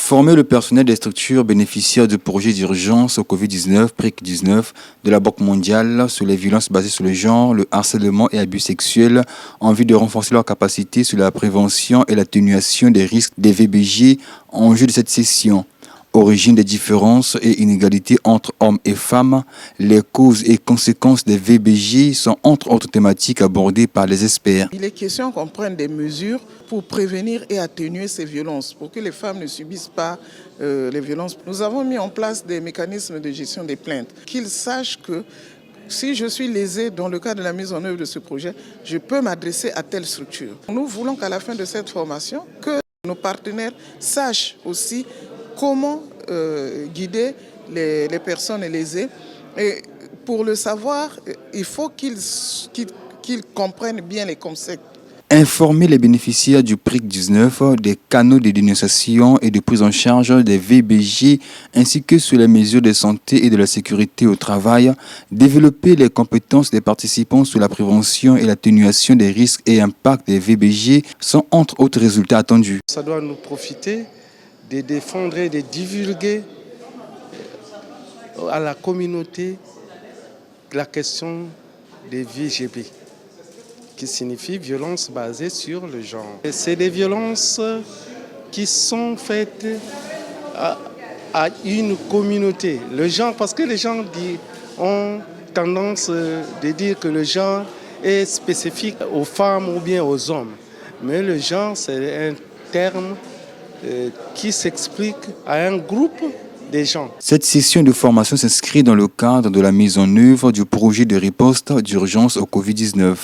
Former le personnel des structures bénéficiaires du projet d'urgence au Covid-19, PRIC-19, de la Banque mondiale sur les violences basées sur le genre, le harcèlement et abus sexuels, en vue de renforcer leurs capacités sur la prévention et l'atténuation des risques des VBJ, enjeu de cette session. Origine des différences et inégalités entre hommes et femmes, les causes et conséquences des VBJ sont entre autres thématiques abordées par les experts. Il est question qu'on prenne des mesures pour prévenir et atténuer ces violences, pour que les femmes ne subissent pas les violences. Nous avons mis en place des mécanismes de gestion des plaintes, qu'ils sachent que si je suis lésé dans le cadre de la mise en œuvre de ce projet, je peux m'adresser à telle structure. Nous voulons qu'à la fin de cette formation, que nos partenaires sachent aussi comment guider les personnes lésées. Et pour le savoir, il faut qu'ils comprennent bien les concepts. Informer les bénéficiaires du PRIC-19 des canaux de dénonciation et de prise en charge des VBJ ainsi que sur les mesures de santé et de la sécurité au travail, développer les compétences des participants sur la prévention et l'atténuation des risques et impacts des VBJ sont entre autres résultats attendus. Ça doit nous profiter de défendre et de divulguer à la communauté la question des VGB, qui signifie violence basée sur le genre. C'est des violences qui sont faites à une communauté. Le genre, parce que les gens ont tendance de dire que le genre est spécifique aux femmes ou bien aux hommes. Mais le genre, c'est un terme qui s'explique à un groupe des gens. Cette session de formation s'inscrit dans le cadre de la mise en œuvre du projet de riposte d'urgence au Covid-19.